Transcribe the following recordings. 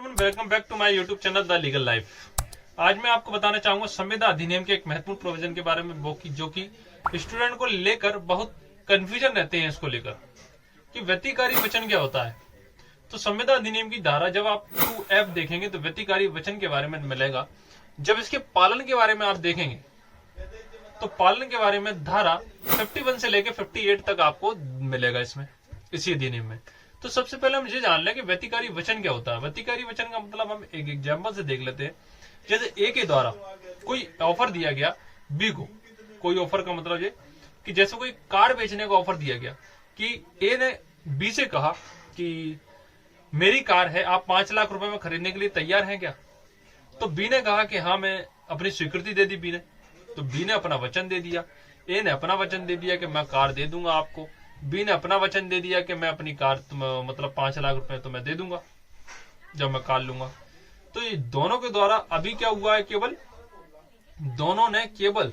Everyone, welcome back to my YouTube channel the legal life. आज मैं आपको बताना चाहूंगा संविदा अधिनियम के एक महत्वपूर्ण प्रोविजन के बारे में, जो कि स्टूडेंट को लेकर बहुत कंफ्यूजन रहते हैं इसको लेकर कि व्यतिकारी वचन क्या होता है। तो संविदा अधिनियम की धारा जब आप 2F देखेंगे तो व्यतिकारी वचन के बारे में मिलेगा। जब इसके पालन के बारे में आप देखेंगे तो पालन के बारे में धारा 51 से लेकर 58 तक आपको मिलेगा इसमें, इसी अधिनियम में। तो सबसे पहले हम ये जान लें कि व्यतिकारी वचन क्या होता है। व्यतिकारी वचन का मतलब हम एक एग्जाम्पल से देख लेते हैं। जैसे ए के द्वारा कोई ऑफर दिया गया बी को, कोई ऑफर का मतलब ये कि जैसे कोई कार बेचने का ऑफर दिया गया कि ए ने बी से कहा कि मेरी कार है, आप 5 लाख रुपए में खरीदने के लिए तैयार हैं क्या। तो बी ने कहा कि हाँ, मैं अपनी स्वीकृति दे दी बी ने। तो बी ने अपना वचन दे दिया, ए ने अपना वचन दे दिया कि मैं कार दे दूंगा आपको। बी ने अपना वचन दे दिया कि मैं अपनी कार मतलब 5 लाख रुपए तो मैं दे दूंगा जब मैं कार लूंगा। तो ये दोनों के द्वारा अभी क्या हुआ है, केवल दोनों ने केवल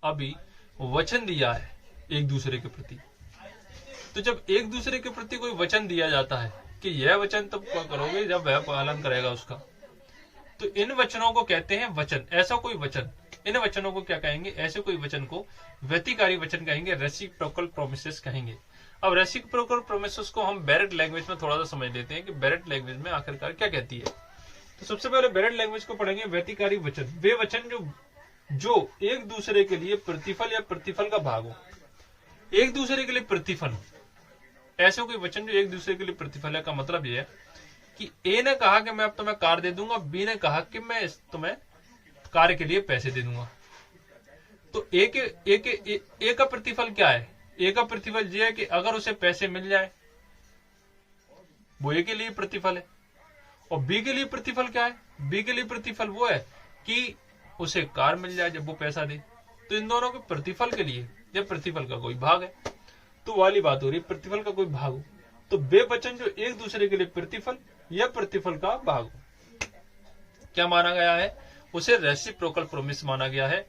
अभी वचन दिया है एक दूसरे के प्रति। तो जब एक दूसरे के प्रति कोई वचन दिया जाता है कि यह वचन तब करोगे जब वह पालन करेगा उसका, तो इन वचनों को कहते हैं वचन। ऐसा कोई वचन, इन वचनों को क्या कहेंगे, ऐसे कोई वचन को व्यतिकारी वचन कहेंगे, रेसिप्रोकल प्रोमिसेस कहेंगे। अब रेसिप्रोकल प्रोमिसेस को हम बैरेट लैंग्वेज में थोड़ा सा समझ लेते हैं कि बैरेट लैंग्वेज में आखिरकार क्या कहती है। तो सबसे पहले बैरेट लैंग्वेज को पढ़ेंगे। व्यतिकारी वचन वे वचन जो एक दूसरे के लिए प्रतिफल या प्रतिफल का भाग हो। एक दूसरे के लिए प्रतिफल, ऐसे कोई वचन जो एक दूसरे के लिए प्रतिफल है का मतलब यह है कि ए ने कहा कि मैं अब तुम्हें कार दे दूंगा, बी ने कहा कि मैं तुम्हें कार के लिए पैसे दे दूंगा। तो ए का प्रतिफल क्या है? ए का प्रतिफल यह है कि अगर उसे पैसे मिल जाए वो ए के लिए प्रतिफल है। और बी के लिए प्रतिफल क्या है? बी के लिए प्रतिफल वो है कि उसे कार मिल जाए जब वो पैसा दे। तो इन दोनों के प्रतिफल के लिए जब प्रतिफल का कोई भाग है तो वाली बात हो रही है प्रतिफल का कोई भाग हो। तो वे वचन जो एक दूसरे के लिए प्रतिफल या प्रतिफल का भाग हो, क्या माना गया है? उसे रेसिप्रोकल प्रोमिस माना गया है,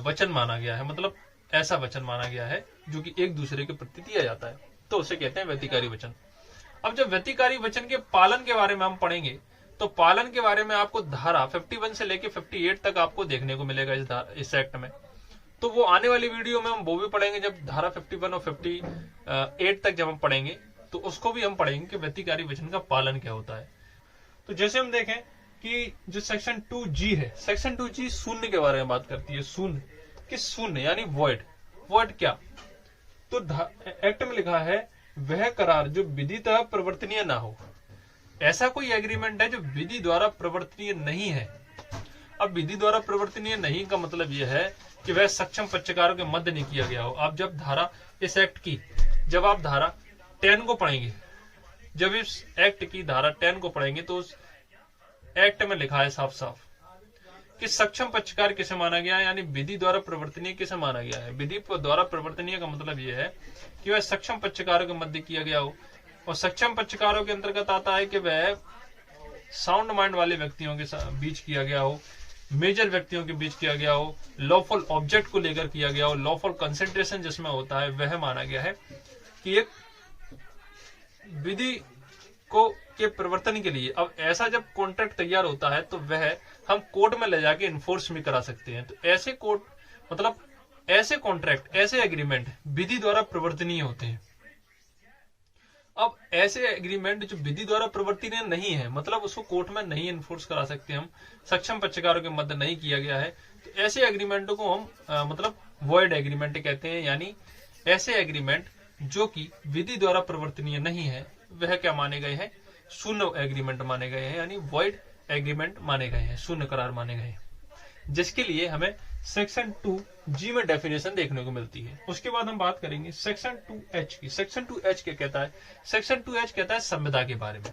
वचन माना गया है। मतलब ऐसा वचन माना गया है जो कि एक दूसरे के प्रति दिया जाता है, तो उसे कहते हैं व्यतिकारी वचन। अब जब व्यतिकारी वचन के पालन के बारे में हम पढ़ेंगे तो पालन के बारे में आपको धारा 51 से लेकर 58 तक आपको देखने को मिलेगा इस एक्ट में। तो वो आने वाली वीडियो में हम वो भी पढ़ेंगे। जब धारा 51 और 58 तक जब हम पढ़ेंगे तो उसको भी हम पढ़ेंगे कि व्यतिकारी वचन का पालन क्या होता है। तो जैसे हम देखें कि जो सेक्शन 2G है, सेक्शन 2G शून्य के बारे में बात करती है। शून्य कि शून्य यानी वॉइड। वॉइड क्या? तो एक्ट में लिखा है वह करार जो विधितः प्रवर्तनीय ना हो। ऐसा कोई एग्रीमेंट है जो विधि द्वारा प्रवर्तनीय नहीं है। अब विधि द्वारा प्रवर्तनीय नहीं का मतलब यह है कि वह सक्षम पक्षकारों के मध्य नहीं किया गया हो। आप जब धारा इस एक्ट की जब आप धारा 10 को पढ़ेंगे, जब इस एक्ट की धारा 10 को पढ़ेंगे तो उस एक्ट में लिखा है साफ साफ कि सक्षम पक्षकार किसे माना गया है, यानी विधि द्वारा प्रवर्तनीय किसे माना गया है। विधि द्वारा प्रवर्तनीय का मतलब यह है कि वह सक्षम पक्षकारों के मध्य किया गया हो। और सक्षम पक्षकारों के अंतर्गत आता है कि वह साउंड माइंड वाले व्यक्तियों के बीच किया गया हो, मेजर व्यक्तियों के बीच किया गया हो, लॉफुल ऑब्जेक्ट को लेकर किया गया हो, लॉफुल कंसंट्रेशन जिसमें होता है वह माना गया है कि एक विधि को के प्रवर्तन के लिए। अब ऐसा जब कॉन्ट्रैक्ट तैयार होता है तो वह हम कोर्ट में ले जाके इन्फोर्स भी करा सकते हैं। तो ऐसे कोर्ट मतलब ऐसे कॉन्ट्रैक्ट, ऐसे एग्रीमेंट विधि द्वारा प्रवर्तनीय होते हैं। अब ऐसे एग्रीमेंट जो विधि द्वारा प्रवर्तनीय नहीं है, मतलब उसको कोर्ट में नहीं इन्फोर्स करा सकते हम, सक्षम पक्षकारों के मध्य नहीं किया गया है, तो ऐसे एग्रीमेंटों को हम मतलब वॉइड एग्रीमेंट कहते हैं। यानी ऐसे एग्रीमेंट जो कि विधि द्वारा प्रवर्तनीय नहीं है वह क्या माने गए हैं? शून्य एग्रीमेंट माने गए हैं, यानी वॉइड एग्रीमेंट माने गए हैं, शून्य करार माने गए हैं। जिसके लिए हमें सेक्शन 2G में डेफिनेशन देखने को मिलती है। उसके बाद हम बात करेंगे सेक्शन 2H की। सेक्शन 2H क्या कहता है? सेक्शन 2H कहता है संविदा के बारे में।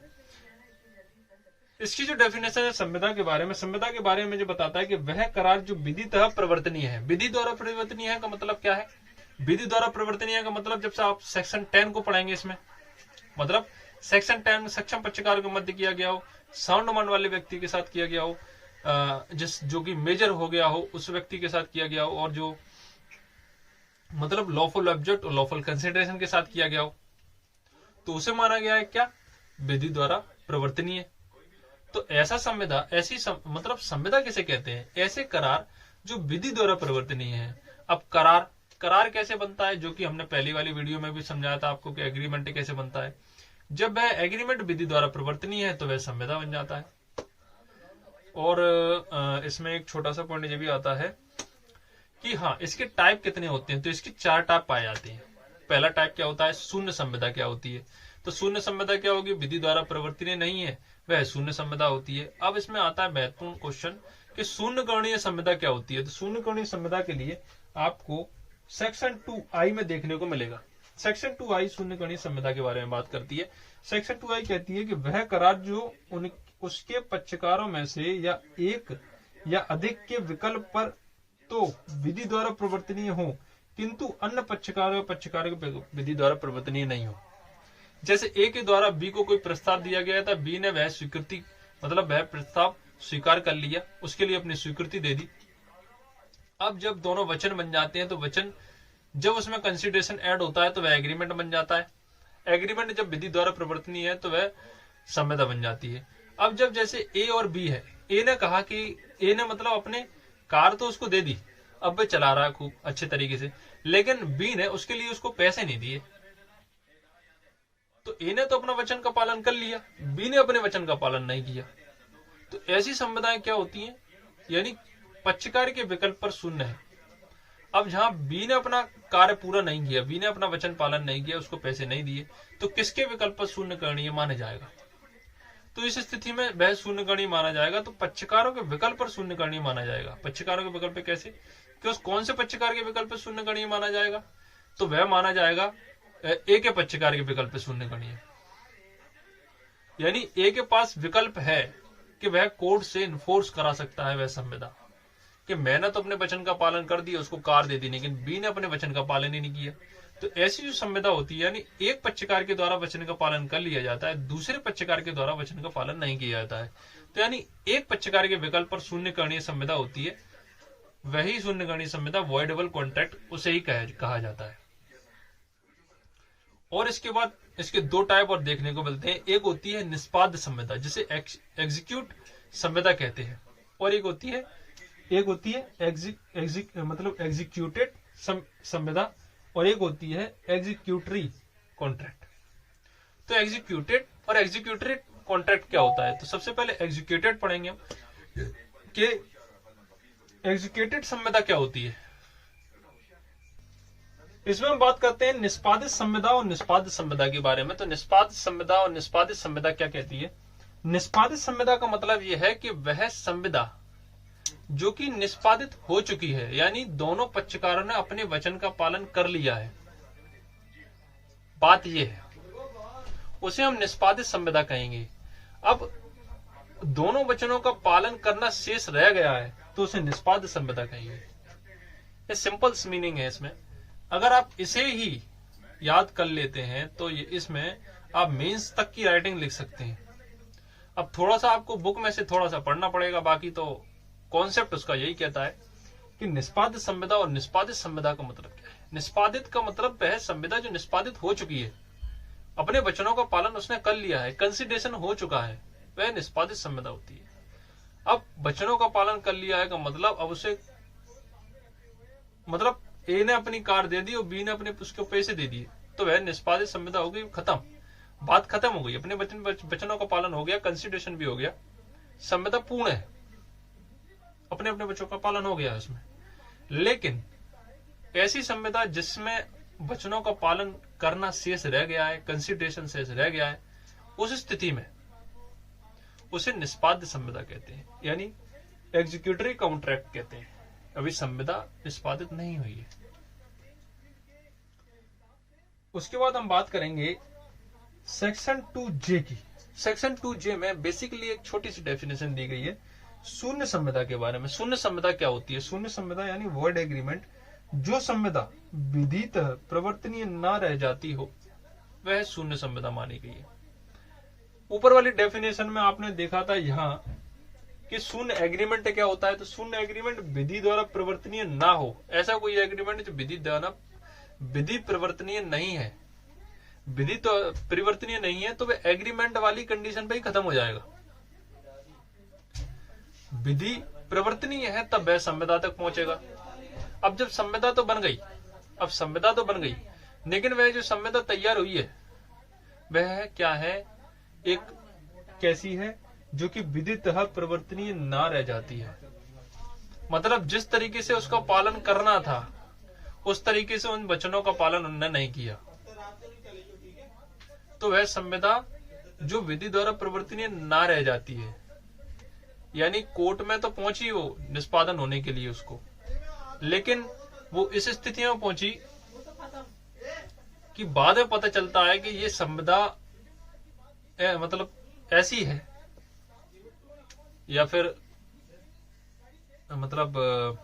इसकी जो डेफिनेशन है संविदा के बारे में, संविदा के बारे में जो बताता है कि वह करार जो विधितः प्रवर्तनीय है। विधि द्वारा प्रवर्तनीय है का मतलब क्या है? विधि द्वारा प्रवर्तनीय का मतलब जब से आप सेक्शन 10 को पढ़ेंगे इसमें, मतलब सेक्शन 10 में सक्षम पक्षकारों के मध्य किया गया हो, साउंड माइंड वाले व्यक्ति के साथ किया गया हो, जो कि मेजर हो गया हो उस व्यक्ति के साथ किया गया हो, और जो मतलब लॉफुल ऑब्जेक्ट और लॉफुल कंसिडरेशन के साथ किया गया हो, तो उसे माना गया है क्या? विधि द्वारा प्रवर्तनीय। तो ऐसा संविदा, मतलब संविदा किसे कहते हैं? ऐसे करार जो विधि द्वारा परिवर्तनीय है। अब करार कैसे बनता है, जो कि हमने पहली वाली वीडियो में भी समझाया था आपको कि एग्रीमेंट कैसे बनता है। जब वह एग्रीमेंट विधि द्वारा परिवर्तनीय है तो वह संविदा बन जाता है। और इसमें एक छोटा सा पॉइंट ये भी आता है कि हाँ, इसके टाइप कितने होते हैं, तो इसकी 4 टाइप पाए जाते हैं। पहला टाइप क्या होता है? शून्य संविदा क्या होती है? तो शून्य संविदा क्या होगी? विधि द्वारा परिवर्तनीय नहीं है, वह शून्य संविदा होती है। अब इसमें आता है महत्वपूर्ण क्वेश्चन कि शून्य करणीय संविदा क्या होती है। तो शून्य करणीय संविदा के लिए आपको सेक्शन 2I में देखने को मिलेगा। सेक्शन 2I शून्य करणीय संविदा के बारे में बात करती है। सेक्शन 2I कहती है कि वह करार जो उसके पक्षकारों में से या एक या अधिक के विकल्प पर तो विधि द्वारा परिवर्तनीय हो, किंतु अन्य पक्षकारों विधि द्वारा परिवर्तनीय नहीं हो। जैसे ए के द्वारा बी को कोई प्रस्ताव दिया गया था, बी ने वह स्वीकृति, मतलब वह प्रस्ताव स्वीकार कर लिया, उसके लिए अपनी स्वीकृति दे दी। अब जब दोनों वचन बन जाते हैं तो वचन जब उसमें कंसिडरेशन ऐड होता है तो वह एग्रीमेंट बन जाता है। एग्रीमेंट जब विधि द्वारा परिवर्तनीय है तो वह संविदा बन जाती है। अब जब जैसे ए और बी है, ए ने कहा कि ए ने मतलब अपने कार तो उसको दे दी, अब वह चला रहा है खूब अच्छे तरीके से, लेकिन बी ने उसके लिए उसको पैसे नहीं दिए। तो ए ने तो अपना वचन का पालन कर लिया, बी ने अपने वचन का पालन नहीं किया। तो ऐसी संविदाएं क्या होती हैं? यानी पक्षकार के विकल्प पर शून्य है। अब जहां बी ने अपना कार्य पूरा नहीं किया, बी ने अपना वचन पालन नहीं किया, उसको पैसे नहीं दिए, तो किसके विकल्प पर शून्य करणीय माना जाएगा? तो इस स्थिति में वह शून्य करणीय माना जाएगा। तो पक्षकारों के विकल्प पर शून्य करणीय माना जाएगा। पक्षकारों के विकल्प कैसे? कि उस कौन से पक्षकार के विकल्प पर शून्य करणीय माना जाएगा? तो वह माना जाएगा ए के पक्षकार के विकल्प पर शून्य करणीय। यानी ए के पास विकल्प है कि वह कोर्ट से इन्फोर्स करा सकता है वह संविदा, कि मैंने तो अपने वचन का पालन कर दिया, उसको कार दे दी, लेकिन बी ने अपने वचन का पालन ही नहीं किया। तो ऐसी जो संविदा होती है, यानी एक पक्षकार के द्वारा वचन का पालन कर लिया जाता है, दूसरे पक्षकार के द्वारा वचन का पालन नहीं किया जाता है, तो यानी एक पक्षकार के विकल्प पर शून्य करणीय संविदा होती है, वही शून्य करणीय संविदा वॉइडेबल कॉन्ट्रैक्ट उसे ही कहा जाता है। और इसके बाद इसके 2 टाइप और देखने को मिलते हैं। एक होती है निष्पाद्य संविदा, जिसे एग्जीक्यूट संविदा कहते हैं, और एक होती है मतलब एग्जीक्यूटेड संविदा, और एक होती है एग्जीक्यूटरी कॉन्ट्रैक्ट। तो एग्जीक्यूटेड और एग्जीक्यूटरी कॉन्ट्रैक्ट क्या होता है? तो सबसे पहले एग्जीक्यूटेड पढ़ेंगे हम कि एग्जीक्यूटेड संविदा क्या होती है। इसमें हम बात करते हैं निष्पादित संविदा और निष्पादित संविदा के बारे में। तो निष्पादित संविदा और निष्पादित संविदा क्या कहती है? निष्पादित संविदा का मतलब यह है कि वह संविदा जो कि निष्पादित हो चुकी है, यानी दोनों पक्षकारों ने अपने वचन का पालन कर लिया है, बात यह है, उसे हम निष्पादित संविदा कहेंगे। अब दोनों वचनों का पालन करना शेष रह गया है तो उसे निष्पादित संविदा कहेंगे। ये सिंपल मीनिंग है इसमें। अगर आप इसे ही याद कर लेते हैं तो इसमें आप मेंस तक की राइटिंग लिख सकते हैं। अब थोड़ा सा आपको बुक में से थोड़ा सा पढ़ना पड़ेगा, बाकी तो कॉन्सेप्ट उसका यही कहता है कि निष्पादित संविदा और निष्पादित संविदा का मतलब क्या है। निष्पादित का मतलब वह संविदा जो निष्पादित हो चुकी है, अपने वचनों का पालन उसने कर लिया है, कंसिडरेशन हो चुका है, वह निष्पादित संविदा होती है। अब वचनों का पालन कर लिया है का मतलब अब उसे मतलब ए ने अपनी कार दे दी और बी ने अपने उसके पैसे दे दिए, तो वह निष्पादित संविदा हो गई, खत्म, बात खत्म हो गई, अपने वचनों का पालन हो गया, कंसिडरेशन भी हो गया, संविदा पूर्ण है, अपने अपने वचनों का पालन हो गया उसमें। लेकिन ऐसी संविदा जिसमें वचनों का पालन करना शेष रह गया है, कंसिडरेशन शेष रह गया है, उस स्थिति में उसे निष्पाद्य संविदा कहते हैं, यानी एग्जीक्यूटरी कॉन्ट्रैक्ट कहते हैं। अभी संविदा निष्पादित नहीं हुई है। उसके बाद हम बात करेंगे सेक्शन 2J की। सेक्शन 2J में बेसिकली एक छोटी सी डेफिनेशन दी गई है शून्य संविदा के बारे में। शून्य संविदा क्या होती है? शून्य संविदा यानी वर्ड एग्रीमेंट, जो संविदा विधितः प्रवर्तनीय न रह जाती हो वह शून्य संविदा मानी गई है। ऊपर वाली डेफिनेशन में आपने देखा था यहाँ कि शून्य एग्रीमेंट क्या होता है। तो शून्य एग्रीमेंट विधि द्वारा परिवर्तनीय ना हो, ऐसा कोई एग्रीमेंट जो विधि परिवर्तनीय नहीं है, विधि तो परिवर्तनीय नहीं है, तो वह एग्रीमेंट वाली कंडीशन पे ही खत्म हो जाएगा। विधि प्रवर्तनीय है तब वह संविदा तक पहुंचेगा। अब जब संविदा तो बन गई, लेकिन वह जो संविदा तैयार हुई है वह क्या है, एक कैसी है जो कि विधितः प्रवर्तनीय ना रह जाती है। मतलब जिस तरीके से उसका पालन करना था उस तरीके से उन वचनों का पालन उन्होंने नहीं किया, तो वह संविदा जो विधि द्वारा प्रवर्तनीय ना रह जाती है, यानी कोर्ट में तो पहुंची वो निष्पादन होने के लिए उसको, लेकिन वो इस स्थिति में पहुंची कि बाद में पता चलता है कि ये संविदा मतलब ऐसी है, या फिर मतलब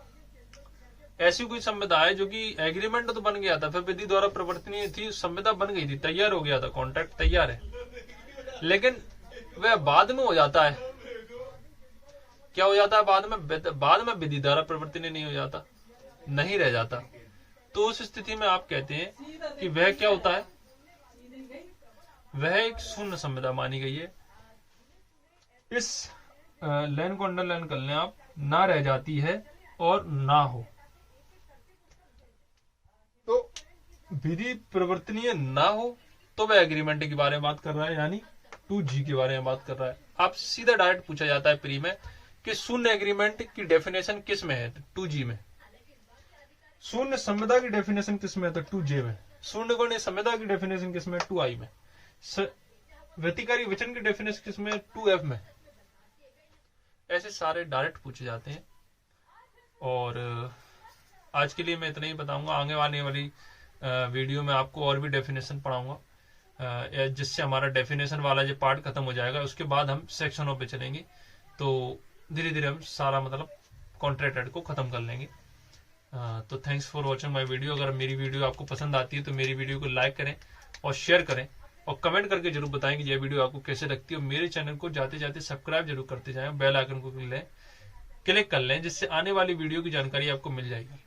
ऐसी कोई संविदा है जो कि एग्रीमेंट तो बन गया था, फिर विधि द्वारा प्रवर्तनीय थी, संविदा बन गई थी, तैयार हो गया था, कॉन्ट्रैक्ट तैयार है, लेकिन वह बाद में हो जाता है। क्या हो जाता है बाद में विधि द्वारा प्रवर्तनीय नहीं हो जाता, नहीं रह जाता। तो उस स्थिति में आप कहते हैं कि वह क्या होता है, वह एक शून्य संविदा मानी गई है। इस लाइन को अंडरलाइन कर लें आप, ना रह जाती है और ना हो। तो विधि प्रवर्तनीय ना हो तो वह एग्रीमेंट के बारे में बात कर रहा है, यानी 2G के बारे में बात कर रहा है। आप सीधा डायरेक्ट पूछा जाता है प्री में कि शून्य एग्रीमेंट की डेफिनेशन किस में है, 2G में। शून्य संविदा की डेफिनेशन किस में है, तो 2J में। शून्य गुण संविदा की डेफिनेशन किस में, 2I में। व्यतिकारी वचन की डेफिनेशन किस में, 2F में। ऐसे सारे डायरेक्ट पूछे जाते हैं। और आज के लिए मैं इतना ही बताऊंगा, आगे आने वाली वीडियो में आपको और भी डेफिनेशन पढ़ाऊंगा, जिससे हमारा डेफिनेशन वाला जो पार्ट खत्म हो जाएगा। उसके बाद हम सेक्शनों पे चलेंगे, तो धीरे धीरे हम सारा मतलब कॉन्ट्रैक्ट एड को खत्म कर लेंगे। तो thanks for watching my video. अगर मेरी वीडियो आपको पसंद आती है तो मेरी वीडियो को लाइक करें और शेयर करें, और कमेंट करके जरूर बताएं कि यह वीडियो आपको कैसे लगती है। और मेरे चैनल को जाते जाते सब्सक्राइब जरूर करते जाएं, बेल आइकन को क्लिक कर लें, जिससे आने वाली वीडियो की जानकारी आपको मिल जाएगी।